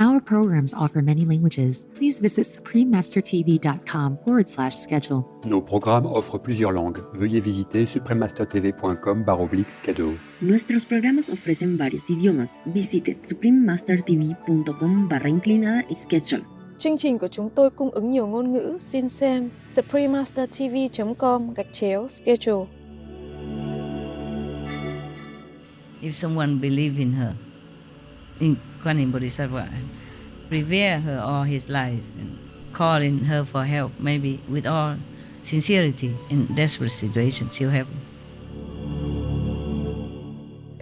Our programs offer many languages. Please visit suprememastertv.com/schedule. Nos programmes offrent plusieurs langues. Veuillez visiter suprememastertv.com/schedule. Nuestros programas ofrecen varios idiomas. Visite suprememastertv.com/schedule. Chương trình của chúng tôi cung ứng nhiều ngôn ngữ. Xin xem suprememastertv.com/schedule. If someone believes in her, in Kuan Yin Bodhisattva, revere her all his life and calling her for help, maybe with all sincerity in desperate situations, she'll help.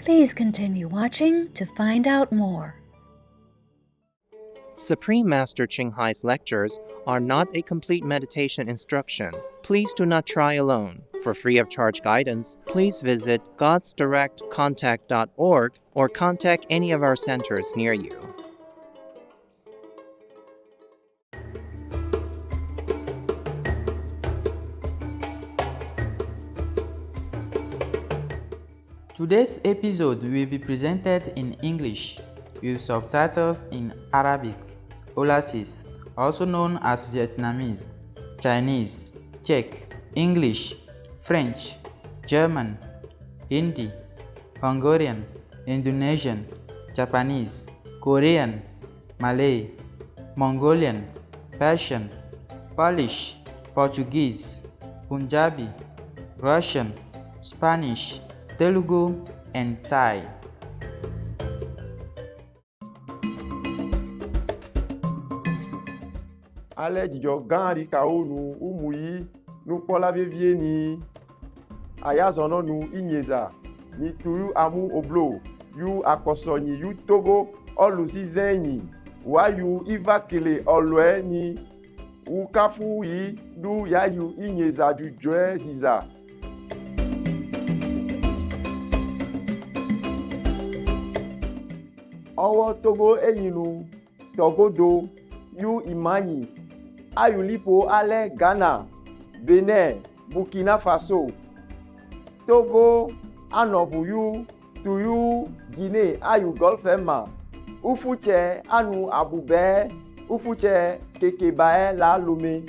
Please continue watching to find out more. Supreme Master Ching Hai's lectures are not a complete meditation instruction. Please do not try alone. For free of charge guidance, please visit godsdirectcontact.org or contact any of our centers near you. Today's episode will be presented in English with subtitles in Arabic, Olasis, also known as Vietnamese, Chinese, Czech, English, French, German, Hindi, Hungarian, Indonesian, Japanese, Korean, Malay, Mongolian, Persian, Polish, Portuguese, Punjabi, Russian, Spanish, Telugu, and Thai. Ale dzidzɔ gã aɖe kawo nu umu yi nukpɔla vevie ni ayazɔnɔ nu inyeza ni tu yu amu oblo yu akpɔsɔnyi yu togo ɔlu si zɛnyi wa yu iva kele ɔlɔɛ ni wu kafu yi du ya yu inyeza dzudzɔɛ ziza. Ọwọ́ Togo enyinu tọgodo yu imanyi ayulipo alẹ Ghana, Benin, Burkina Faso, Togo anọvu yu tuyu Guinea ayu Gulfema, ufuche anu abubẹ ufuche kekebaẹ la lome.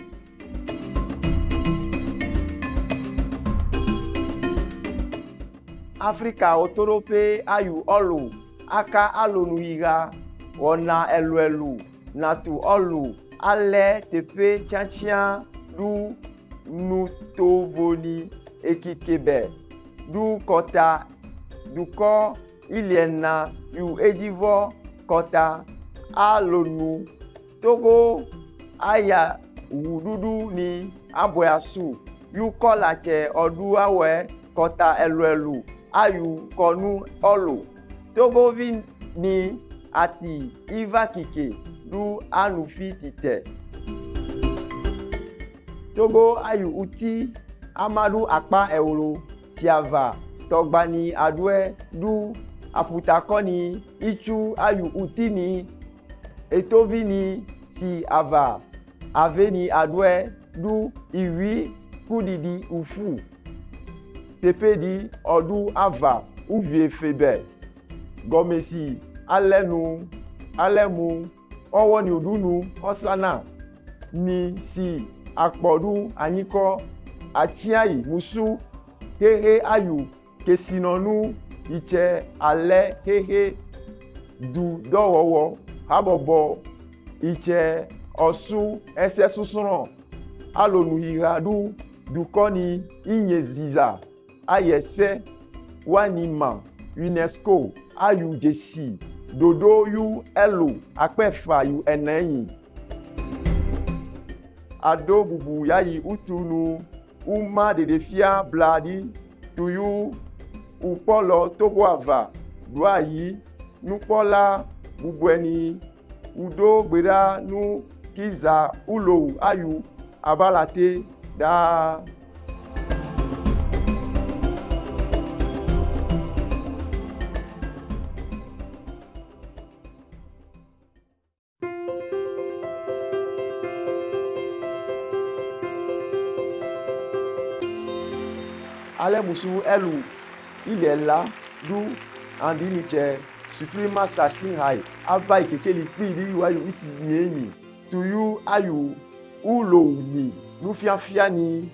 Afrika otorope ayu ọlụ aka alonu yiga ona eluelu natu olu ale tepe tiatia du nutoboni ekikebe du kota dukọ iliena yu edivo kota alonu Togo aya wududu ni aboyasu yu kọlache ọdụ awe kota eluelu ayu kọnu olu Togo vi ni ati iva kike du anufi tite. Togo ayu uti amadu akpa euro tiava togbani adwe du aputakoni ichu ayu uti ni etovi ni si ava aveni adwe du iwi kudidi ufu tepedi odu ava uvie febe. Gọmesi alẹ́nu alẹ́mu ọwọ́ ni òdúnu ọ̀sánà ni si akpọ̀dú anyikọ́ achiayi musu hehe ayu kesinọnu iche alẹ́ hehe du dọ́wọ́wọ́ habọ̀bọ̀ iche ọ̀sù ẹsẹ̀ susùrọ̀ alonu ìhàdú dukọ́ni inyeziza ayẹsẹ̀ wanima UNESCO ayu jesi dodo yu elo akpefa yu eneyin ado bubu yayi utunu uma dedefia bladi tuyu upolo togo ava duayi nupola bubu eni udo gbera nu kiza ulo ayu abalate da. Ale musu elu ilẹ̀ la du andi nitsɛ Supreme Master Ching aba ikekeli kpili wayu ichi nyenyi tuyu ayu ulo ni nufiafia ni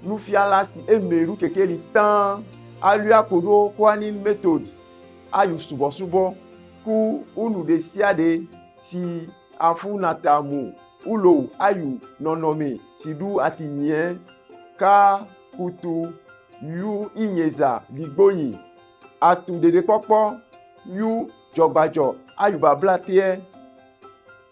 nufialasi emeru kekeli tan alua kodo kwani methods ayu subo ku unu de siade si afunatamu ulo ayu nonome sidu atinye ka kutu yu inyeza ligboyin atu dede kpɔkpɔ yu dzɔgbadzɔ ayuba blatie.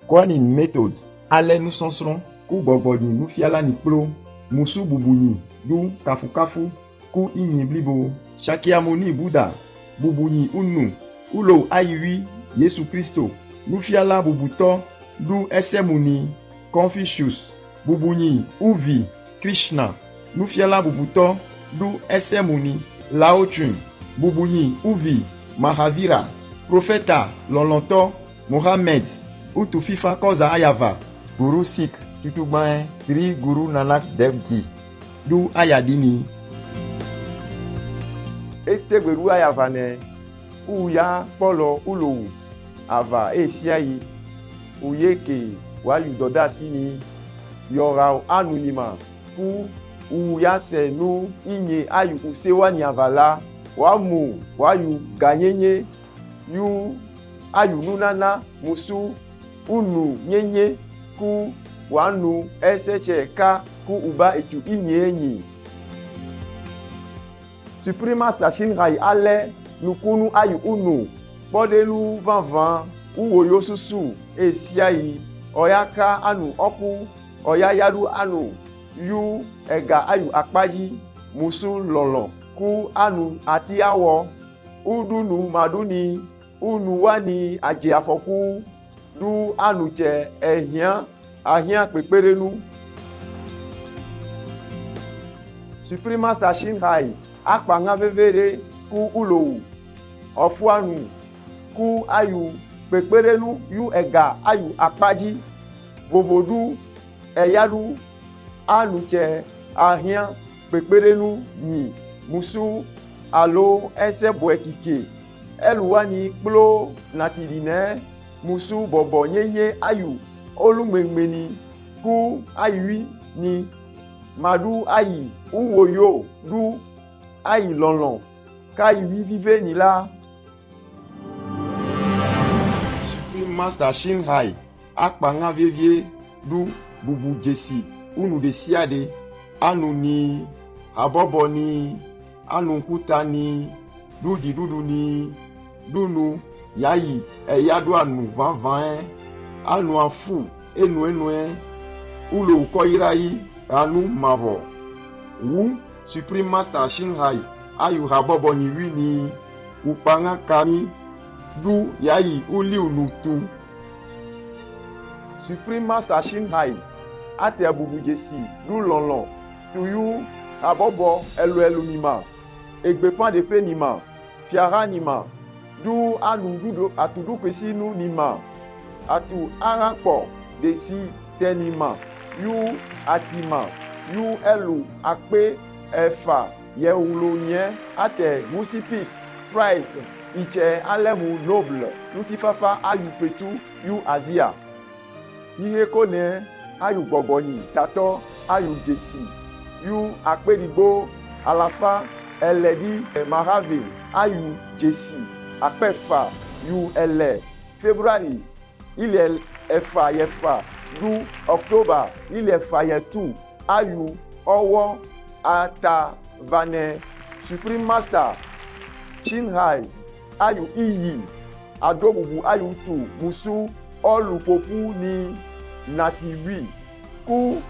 Kwani methods alɛ nusɔsrɔ̃ ku gbɔgbɔnyi nufiala ni kplo musu bubunyi du kafukafu ku inyi blibo Shakyamuni Buddha bubunyi unu ulo ayiwi Yesu Kristo nufiala bubutɔ du ɛsɛmuni Confucius bubunyi uvi Krishna nufiala bubutɔ du ɛsɛmuni Lao Tzu bubunyi uvi Mahavira profeta lɔlɔtɔ Mohammed utu fifa kɔza ayava Guru Sikh tutugban Sri Guru Nanak Dev Ji du ayadini etegberu ayava ne uya kpɔlɔ ulowu ava esiayi uyeke wayu dɔda sini yɔra anunima ku uya se nu inye ayu usewani avala wamu wayu ganyenye yu ayu nunana musu unu nyenye ku wanu eseche ka ku uba etu inye enyi. Supreme Master Ching ale nukunu ayu unu kpɔdelu vanvan uwoyo susu esiayi oyaka anu ɔku oyayadu anu yu ega ayu akpaji musu lɔlɔ ku anu ati awɔ udunu maduni unu wani adze afɔku du anu tse ahia kpekperenu. Supreme Master Ching akpanga vevere ku ulowu ɔfuanu ku ayu kpekperenu yu ega ayu akpaji vovodu eyadu anu tse ahia kpekperenu nyi musu alo ɛsɛbɔɛ kike ɛluwani kplo natidinɛ musu bɔbɔ nyenye ayu olumemeni ku ayui ni madu ayi uwoyo du ayi lɔlɔ kayui vive ni la. Supreme Master Ching akpanga vievie du bubu jesi unu de siade anu ni abɔbɔ ni anu kuta ni dudi dudu ni dunu yayi eyadu anu vanvan anu afu enue ulo koyirayi anu mavo wu Supreme Master Ching ayu abɔbɔ ni wi ni upanga kami du yayi uli unutu. Supreme Master Ching ate bubu jesi du lɔlɔ tuyu abɔbɔ ɛluɛlu nima egbepan de pe nima fiara nima du anu dudo atudu kwesinu nima atu arakpɔ desi tɛ nima yu atima yu ɛlu akpe ɛfa yewulo nye ate musipis price itse alemu noble nutifafa ayu fetu yu azia ihe kone ayu gbɔgbɔnyi tatɔ ayu jesi yu akpedigbo alafa ɛlɛdi mahave ayu jesi akpɛfa yu ɛlɛ february ilẹ̀ ɛfa yɛfa du october ilẹ̀ ɛfa yɛtu ayu ɔwɔ ata vanɛ Supreme Master Ching ayu iyi adobubu ayu tu musu ɔlupopu ni natiwi ku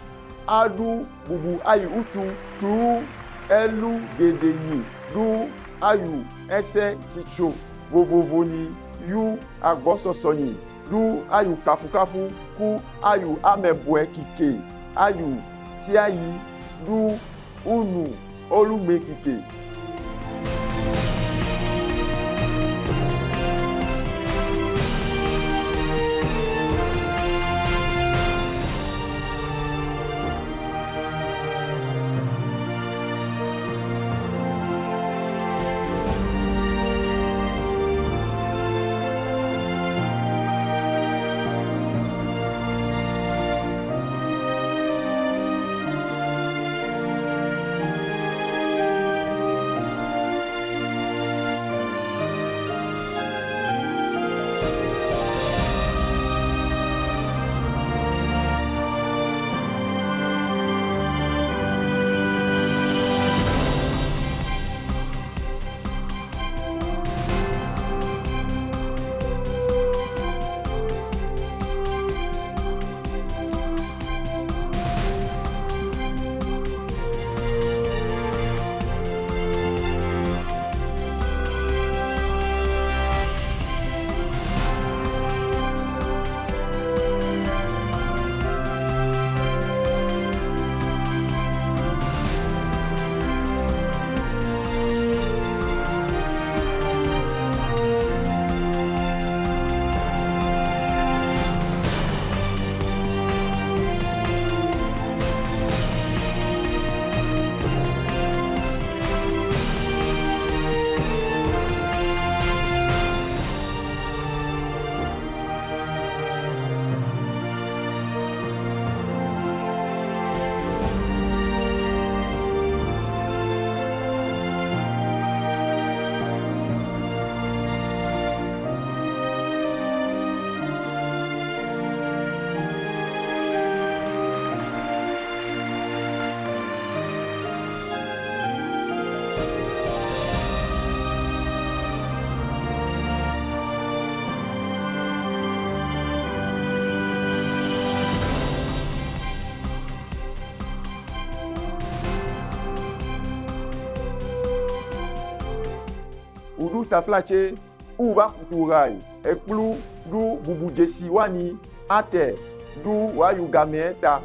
adu bubu ayu utu tu ɛlu gedenyi du ayu ɛsɛ tsitso vovovo ni yu agbɔsɔsɔnyi du ayu kafukafu ku ayu amɛbɔɛ kike ayu siayi du unu olume kike. taflache uba kuturai ekplu du bubu jesi wani ate du wayu gameta.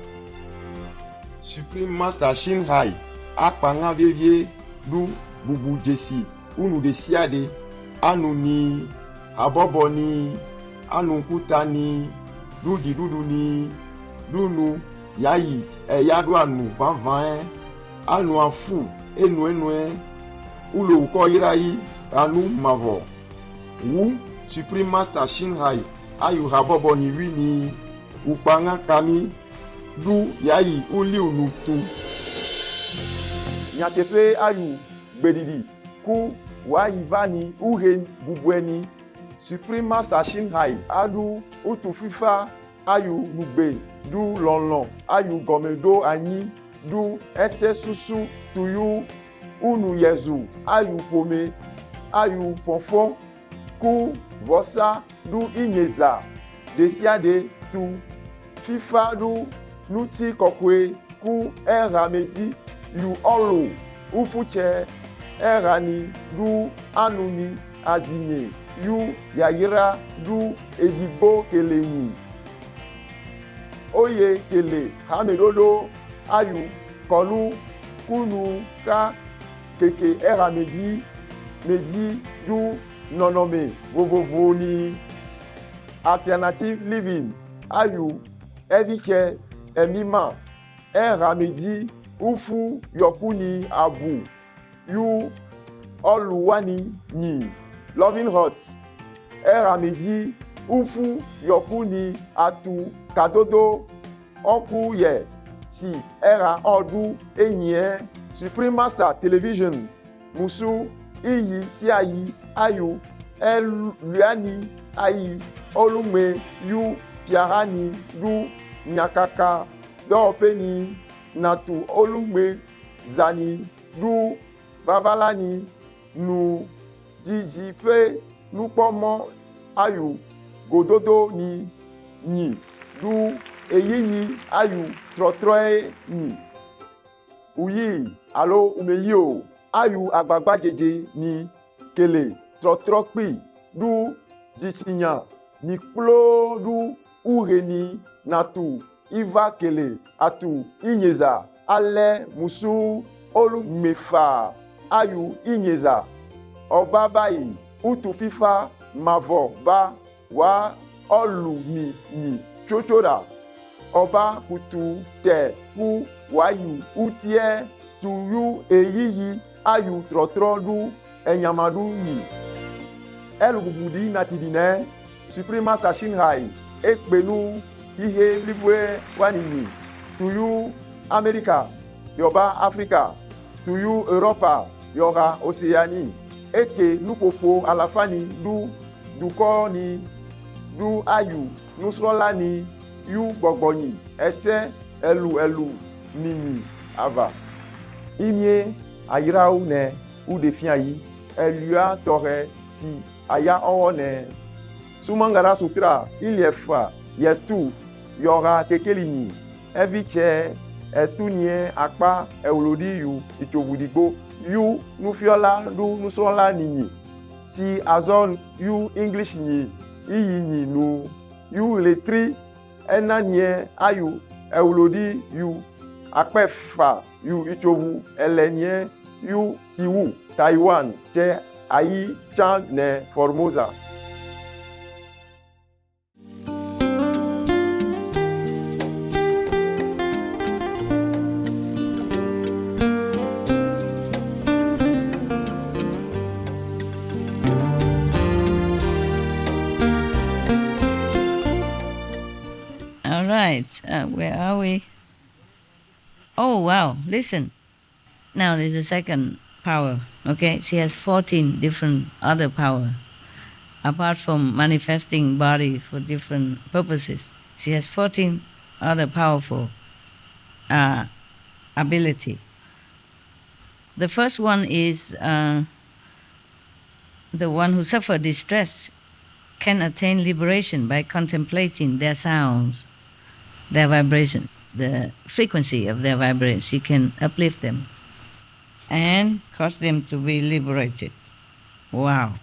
Supreme Master Shinhai akpanga vevie du bubu jesi unu de siade anu ni abobo ni anu kuta ni du di dudu ni dunu yayi eyadu anu vanvan anu afu enu ulo uko irayi anu mavo wu Supreme Master Shinhai ayu abobo ni wi ni upanga kami du yayi uli unutu nyatefe ayu gbedidi ku wayi vani uhe bubueni. Supreme Master Shinhai adu utu fifa ayu nugbe du lonlon ayu gomedo anyi du ese susu tuyu unu yezu ayu pome ayu fonfon ku vosa du inyeza desiade tu fifa du nuti kokwe ku eramedi yu olu ufuche erani du anuni azinye yu yayira du edigbo keleyi oye kele hamedodo ayu kolu kunu ka keke eramedi medi du nonome vovovo ni alternative living ayu eviche emima eramedi ufu yokuni abu yu oluwani ni loving hearts eramedi ufu yokuni atu kadodo oku ye ti era odu enye. Supreme Master Television musu iyi si ayi ayu eluani ayi olume yu piarani du nyakaka dopeni natu olume zani du babalani nu jijipe nupomo ayu gododo ni ni du eyiyi ayu trotroe ni uyi alo umeyi o ayu agbagba jeje ni kele trotrokpi du jitinya ni kplo du uhe ni natu iva kele atu inyeza ale musu olu mefa ayu inyeza ọba báyìí utu fifa mavo ba wa olu ni chochora ọba kutu te ku wayu utie tuyu eyiyi ayu trotro enyamadu yi elububudi natidine. Supreme Master Shinhai ekpenu ihe libwe wanini tuyu America yoba Africa tuyu Europa yoga Oceanie eke nukofo alafani du duko ni du ayu nusrola ni yu gbogbonyi ese elu nini ava inye ayirau ne udefia yi elua tore ti aya owo ne sumangara sutra iliefa yetu yora kekelini eviche etunye akpa ewlodi yu itovudigbo yu nufiola du nusrola nini si azon yu English ni iyi ni nu yu letri enanye ayu ewlodi yu akpefa yu itovu elenye yu siwu Taiwan je ayi chan ne Formosa. All right, where are we? Oh, wow, listen. Now there's a second power, okay? She has 14 different other power. Apart from manifesting body for different purposes, she has 14 other powerful ability. The first one is the one who suffer distress can attain liberation by contemplating their sounds, their vibration, the frequency of their vibration. She can uplift them and cause them to be liberated. Wow.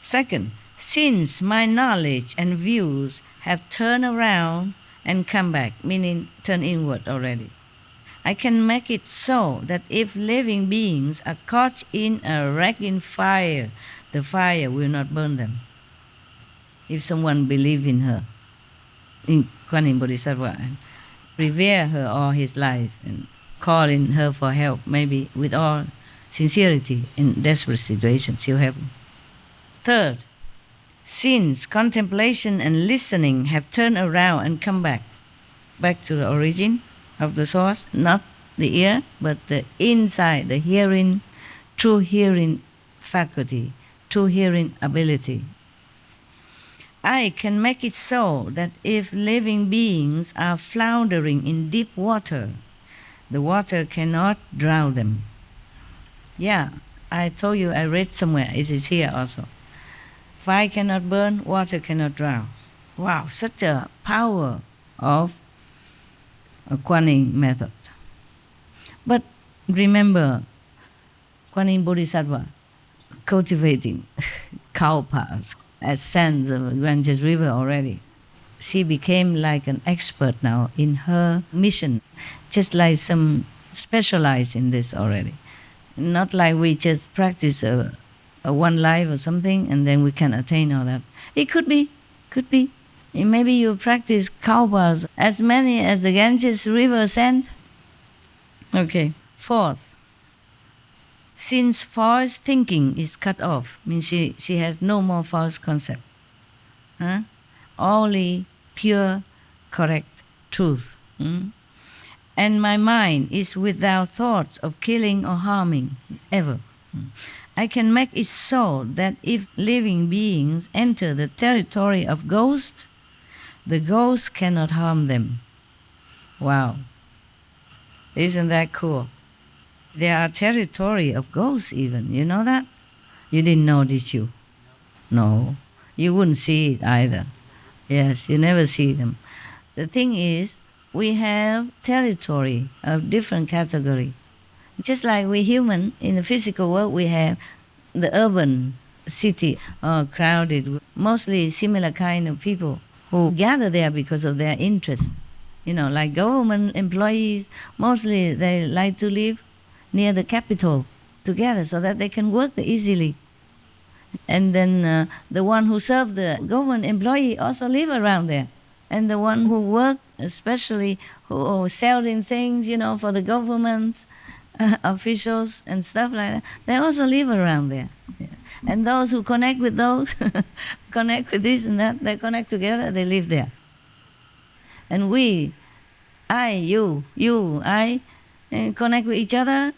Second, since my knowledge and views have turned around and come back, meaning turn inward already, I can make it so that if living beings are caught in a wrecking fire, the fire will not burn them. If someone believes in her, in Kuan Yin Bodhisattva, and revere her all his life and call in her for help, maybe with all sincerity in desperate situations, she'll help him. Third, since contemplation and listening have turned around and come back to the origin of the source, not the ear, but the inside, the hearing, true hearing faculty, true hearing ability, I can make it so that if living beings are floundering in deep water, the water cannot drown them. Yeah, I told you, I read somewhere, it is here also. Fire cannot burn, water cannot drown. Wow, such a power of a Kuan Yin method. But remember, Kuan Yin Bodhisattva cultivating cow paths as sands of Ganges River already. She became like an expert now in her mission, just like some specialize in this already. Not like we just practice a one life or something and then we can attain all that. It could be. Maybe you practice cow paths as many as the Ganges River sand. Okay. Fourth, since false thinking is cut off, means she has no more false concept. Only pure, correct truth. And my mind is without thoughts of killing or harming, ever. I can make it so that if living beings enter the territory of ghosts, the ghosts cannot harm them. Wow. Isn't that cool? There are territory of ghosts even, you know that? You didn't know, did you? No. You wouldn't see it either. Yes, you never see them. The thing is, we have territory of different category. Just like we human, in the physical world, we have the urban city, crowded with mostly similar kind of people who gather there because of their interests. You know, like government employees, mostly they like to live near the capital together so that they can work easily. And then the one who serve the government employee also live around there. And the one who work, especially who are selling things, you know, for the government officials and stuff like that, they also live around there. Yeah. And those who connect with those, connect with this and that, they connect together, they live there. And we, I, you, I, connect with each other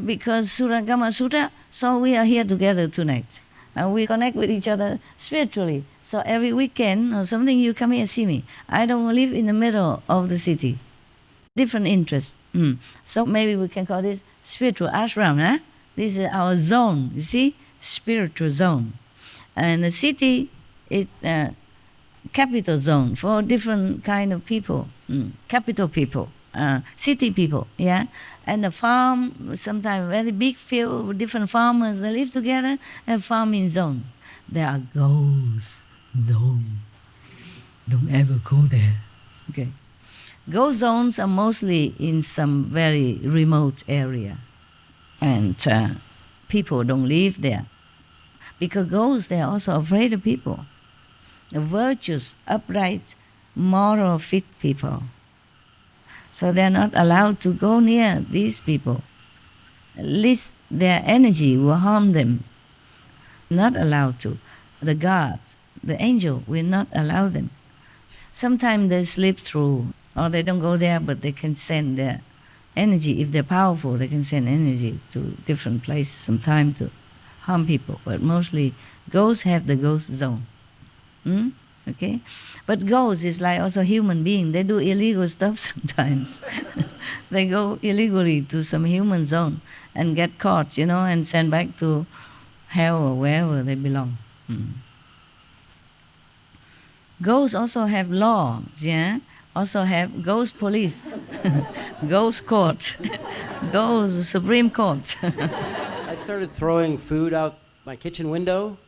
because Surangama Sutra, so we are here together tonight. And we connect with each other spiritually. So every weekend or something, you come here and see me. I don't live in the middle of the city. Different interests. So maybe we can call this spiritual ashram. Huh? This is our zone, you see? Spiritual zone. And the city is a capital zone for different kind of people. Capital people, city people, yeah? And the farm, sometimes very big field with different farmers, they live together, and farming zone. There are ghost zone. Don't ever go there. Okay. Ghost zones are mostly in some very remote area. And people don't live there. Because ghosts, they are also afraid of people. The virtuous, upright, moral, fit people. So they're not allowed to go near these people. At least their energy will harm them. Not allowed to. The gods, the angel will not allow them. Sometimes they slip through, or they don't go there, but they can send their energy. If they're powerful, they can send energy to different places sometimes to harm people. But mostly ghosts have the ghost zone. Okay? But ghosts is like also human being. They do illegal stuff sometimes. They go illegally to some human zone and get caught, you know, and sent back to hell or wherever they belong. Ghosts also have laws, yeah? Also have ghost police, ghost court, ghost Supreme Court. I started throwing food out my kitchen window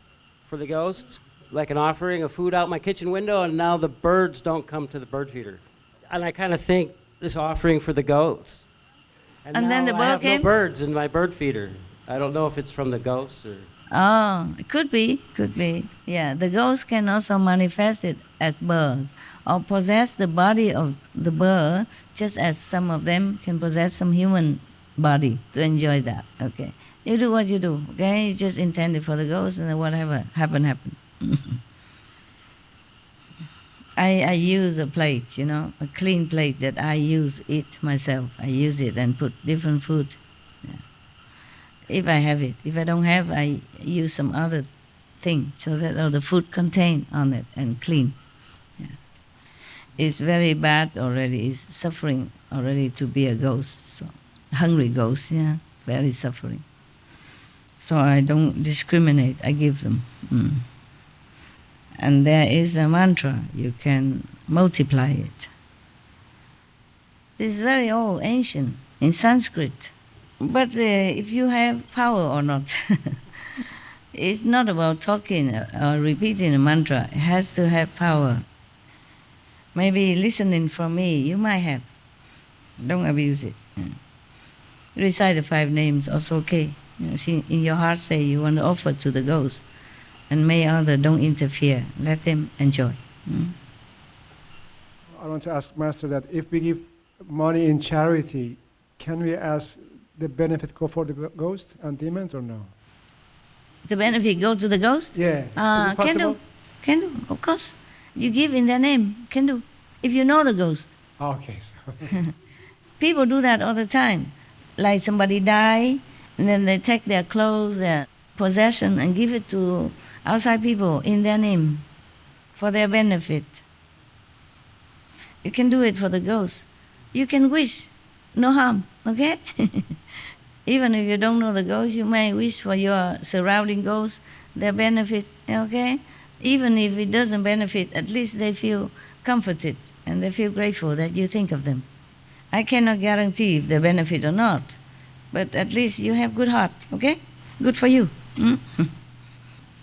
for the ghosts, like an offering of food out my kitchen window, and now the birds don't come to the bird feeder. And I kind of think this offering for the goats. And now then the I bird have came? no birds in my bird feeder. I don't know if it's from the ghosts or... Oh, it could be. Yeah, the ghosts can also manifest it as birds or possess the body of the bird, just as some of them can possess some human body to enjoy that. Okay, you do what you do. Okay, you just intend it for the ghosts, and then whatever happen. I use a plate, a clean plate that I use it myself. I use it and put different food. Yeah. If I have it. If I don't have, I use some other thing so that all the food contained on it and clean. Yeah. It's very bad already. It's suffering already to be a ghost. So hungry ghost, yeah, very suffering. So I don't discriminate. I give them. And there is a mantra. You can multiply it. It's very old, ancient, in Sanskrit. But if you have power or not, it's not about talking or repeating a mantra. It has to have power. Maybe listening from me, you might have. Don't abuse it. Recite the 5 names, also okay. See, in your heart say you want to offer to the ghost. And may others don't interfere. Let them enjoy. I want to ask Master that if we give money in charity, can we ask the benefit go for the ghost and demons or no? The benefit go to the ghost? Yeah. Is it possible? Can do, of course. You give in their name, can do. If you know the ghost. Okay. People do that all the time. Like somebody die, and then they take their clothes, their possession, and give it to outside people in their name for their benefit. You can do it for the ghost. You can wish, no harm, okay? Even if you don't know the ghost, you may wish for your surrounding ghosts, their benefit, okay? Even if it doesn't benefit, at least they feel comforted and they feel grateful that you think of them. I cannot guarantee if they benefit or not, but at least you have good heart, okay? Good for you.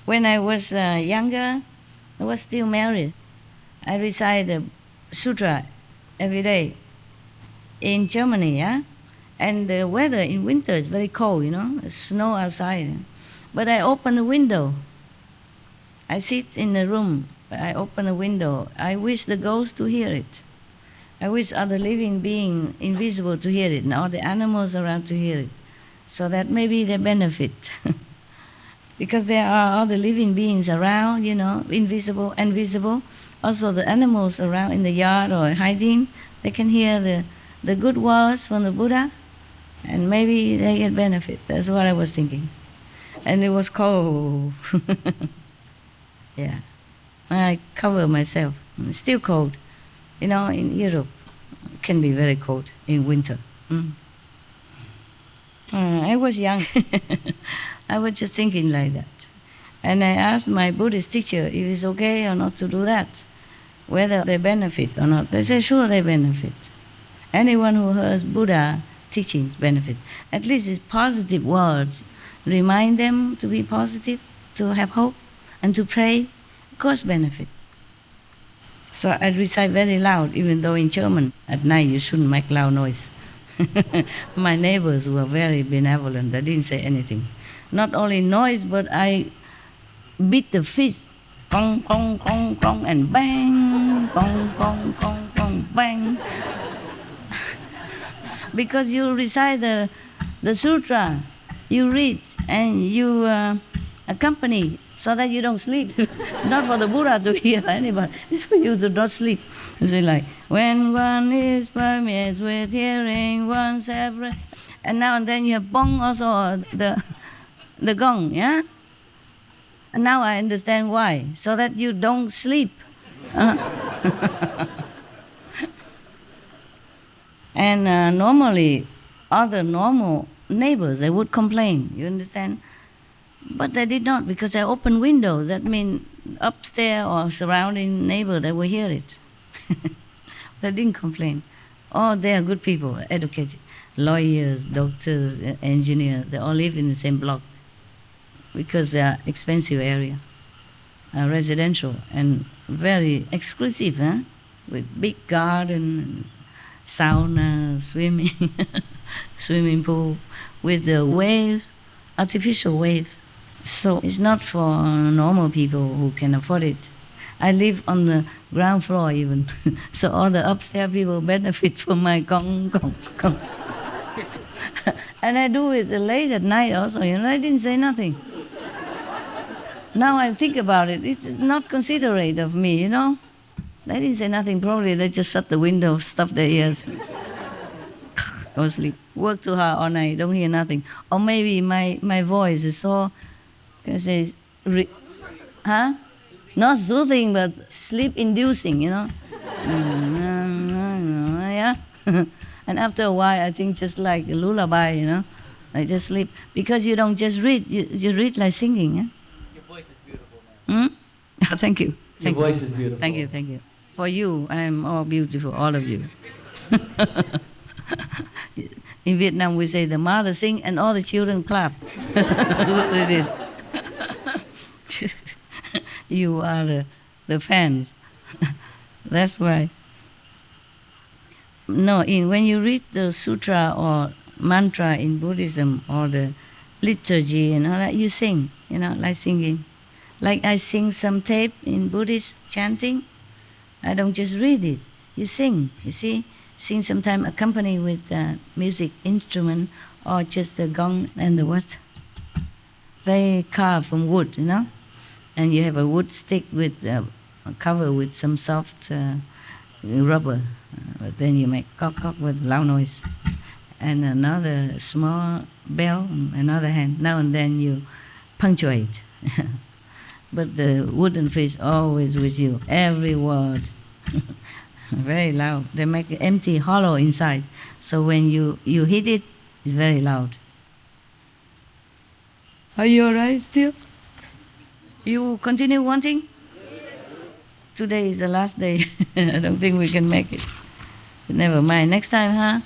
When I was younger, I was still married. I recite the Sutra every day in Germany, yeah? And the weather in winter is very cold, It's snow outside. But I open a window. I sit in the room, I open a window. I wish the ghosts to hear it. I wish other living being invisible to hear it and all the animals around to hear it, so that maybe they benefit. Because there are other living beings around, invisible and visible. Also the animals around in the yard or hiding, they can hear the good words from the Buddha, and maybe they get benefit. That's what I was thinking. And it was cold. Yeah. I cover myself. It's still cold. In Europe, it can be very cold in winter. I was young. I was just thinking like that. And I asked my Buddhist teacher if it's okay or not to do that, whether they benefit or not. They said, sure, they benefit. Anyone who hears Buddha teachings benefit. At least it's positive words. Remind them to be positive, to have hope, and to pray. Of course, benefit. So I recite very loud, even though in German, at night you shouldn't make loud noise. My neighbors were very benevolent. They didn't say anything. Not only noise, but I beat the fist. Gong, gong, gong, gong, and bang. Gong, gong, gong, gong, bang. Because you recite the Sutra, you read, and you accompany so that you don't sleep. It's not for the Buddha to hear anybody. It's for you to not sleep. It's like, when one is permeated with hearing oneself, and now and then you have bong also, the gong, yeah? And now I understand why, so that you don't sleep. And normally, other normal neighbors, they would complain, you understand? But they did not, because I opened windows. That means upstairs or surrounding neighbor, they will hear it. They didn't complain. Oh, they are good people, educated. Lawyers, doctors, engineers, they all live in the same block because they are expensive area. residential and very exclusive, with big garden, sauna, swimming, swimming pool, with the wave, artificial wave. So it's not for normal people who can afford it. I live on the ground floor even, so all the upstairs people benefit from my gong, gong, gong. And I do it late at night also, I didn't say nothing. Now I think about it, it's not considerate of me, They didn't say nothing, probably they just shut the window, stuff their ears. Go sleep. Work too hard all night, don't hear nothing. Or maybe my voice is so, can I say, not soothing, but sleep-inducing, Yeah. And after a while, I think just like a lullaby, I just sleep. Because you don't just read, you read like singing, Your voice is beautiful, man. Thank you. Your voice is beautiful. Thank you. For you, I am all beautiful, all of you. In Vietnam, we say the mother sing and all the children clap. That's what it is. You are the fans. That's why. No, when you read the sutra or mantra in Buddhism or the liturgy and all that, you sing, like singing. Like I sing some tape in Buddhist chanting. I don't just read it. You sing, you see? Sing sometimes accompanied with music instrument or just the gong and the what? They carve from wood, And you have a wood stick with covered with some soft rubber. But then you make cock with loud noise. And another small bell in another hand. Now and then you punctuate. But the wooden fish always with you, every word. Very loud. They make an empty hollow inside. So when you hit it, it's very loud. Are you all right still? You continue wanting? Today is the last day. I don't think we can make it. But never mind. Next time,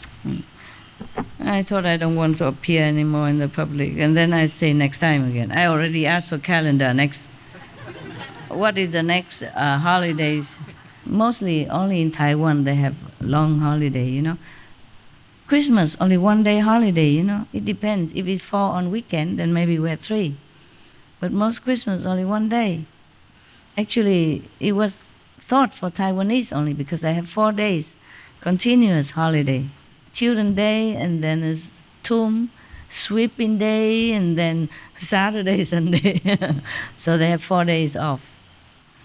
I thought I don't want to appear anymore in the public. And then I say next time again. I already asked for calendar next. What is the next holidays? Mostly only in Taiwan they have long holiday, Christmas, only 1 day holiday, It depends. If it fall on weekend, then maybe we have 3. But most Christmas, only 1 day. Actually, it was thought for Taiwanese only because they have 4 days, continuous holiday. Children's Day, and then there's Tomb, Sweeping Day, and then Saturday, Sunday. So they have 4 days off.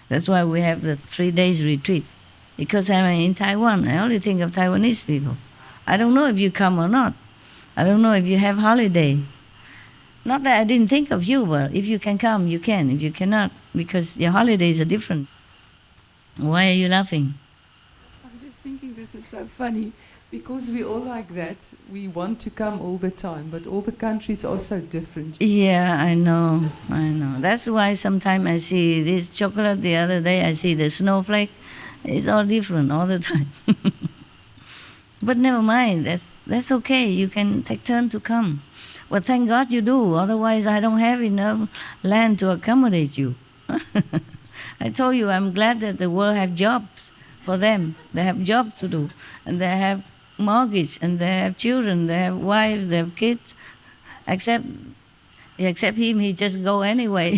That's why we have the 3 days retreat. Because I'm in Taiwan, I only think of Taiwanese people. I don't know if you come or not. I don't know if you have holiday. Not that I didn't think of you, but if you can come, you can. If you cannot, because your holidays are different. Why are you laughing? I'm just thinking this is so funny because we all like that. We want to come all the time, but all the countries are so different. Yeah, I know. That's why sometimes I see this chocolate, the other day I see the snowflake. It's all different all the time. But never mind, that's okay. You can take turn to come. Well, thank God you do. Otherwise, I don't have enough land to accommodate you. I told you, I'm glad that the world have jobs for them. They have jobs to do. And they have mortgage, and they have children, they have wives, they have kids. Except him, he just go anyway.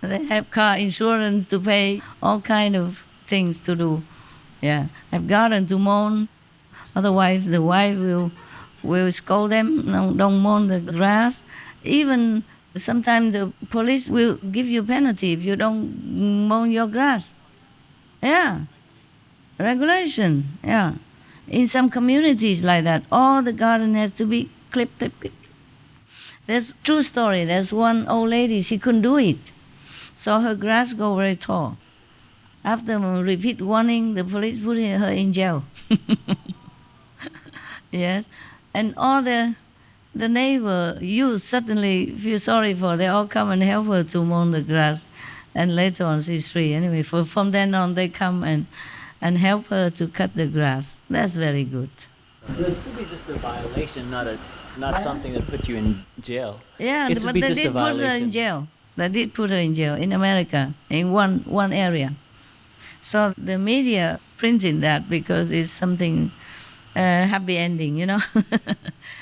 They have car insurance to pay, all kind of things to do. Yeah, have garden to mow. Otherwise, the wife will scold them. No, don't mow the grass. Even sometimes the police will give you penalty if you don't mow your grass. Yeah, regulation. Yeah, in some communities like that, all the garden has to be clip. There's true story. There's one old lady. She couldn't do it, so her grass go very tall. After repeat warning, the police put her in jail. Yes, and all the neighbor youth suddenly feel sorry for her. They all come and help her to mow the grass, and later on she's free. Anyway, from then on they come and help her to cut the grass. That's very good. It could be just a violation, not a not something that put you in jail. Yeah, It would but be they just a did put her violation. in jail. They did put her in jail in America, in one area. So the media printed that because it's something happy ending, you know.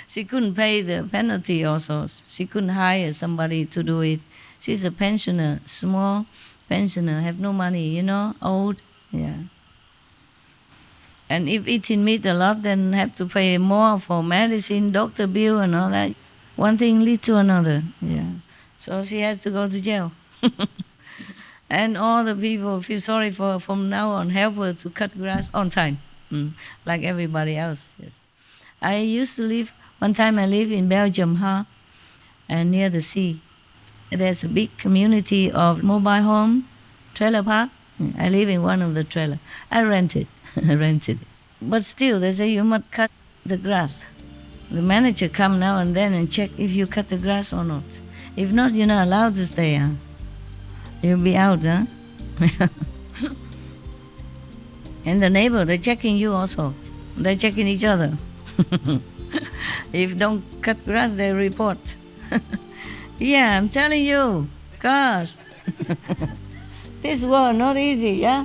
She couldn't pay the penalty also. She couldn't hire somebody to do it. She's a pensioner, small pensioner, have no money, you know, old, yeah. And if eating meat a lot, then have to pay more for medicine, doctor bill and all that. One thing leads to another, yeah. So she has to go to jail. And all the people feel sorry for her from now on, help her to cut grass on time, like everybody else, yes. I used to live, one time I lived in Belgium, and near the sea. There's a big community of mobile home, trailer park. I live in one of the trailer. I rented it. But still, they say you must cut the grass. The manager come now and then and check if you cut the grass or not. If not, you're not allowed to stay, huh? You'll be out, huh? And the neighbor, they're checking you also. They're checking each other. If don't cut grass, they report. Yeah, I'm telling you, gosh. This world not easy, yeah?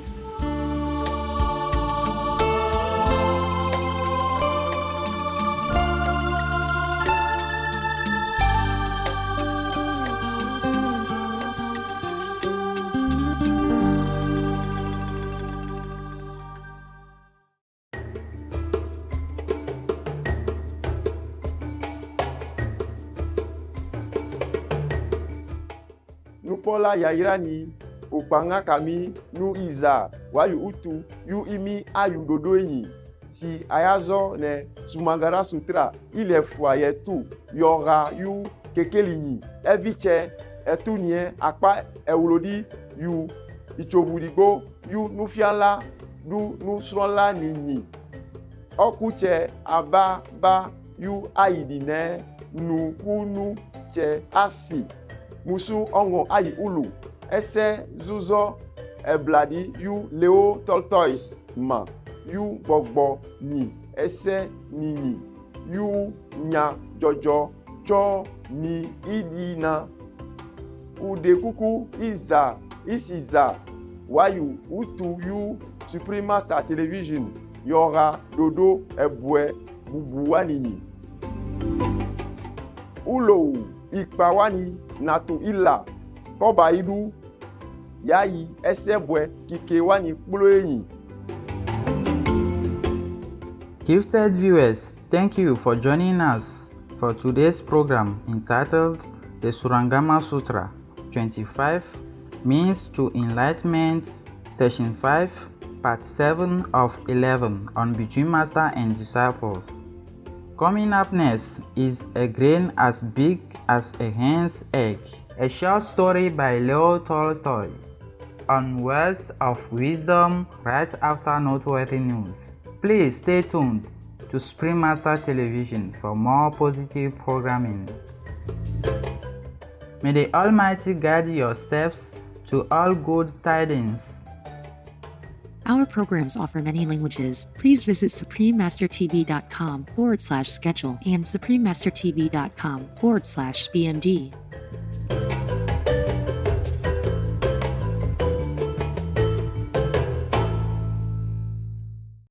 Nupola yairani ukpanga kami nu iza wayu utu yu imi ayu dodo enyi si ayazo ne sumagara sutra ile fuaye tu yora yu kekelinyi eviche etunie akpa ewulodi yu ichovudigbo yu nufiala du nusrola ninyi okuche aba ba yu aidine nukunu che asi musu ongo ayi ulu ese zuzo ebladi yu leo tortoise ma yu gbogbo ni ese nini yu nya jojo cho ni idina ude kuku isiza wayu utu yu Supreme Master Television yora dodo ebwe bubuwani ulo ikpawani natu ila koba idu yayi esebwe kike wani kpulo enyi. Gifted viewers, thank you for joining us for today's program entitled The Surangama Sutra 25 Means to Enlightenment, Session 5, Part 7 of 11 on Between Master and Disciples. Coming up next is A Grain as Big as a Hen's Egg, a short story by Leo Tolstoy on words of wisdom right after noteworthy news. Please stay tuned to Supreme Master Television for more positive programming. May the Almighty guide your steps to all good tidings. Our programs offer many languages. Please visit suprememastertv.com/schedule and suprememastertv.com/BMD.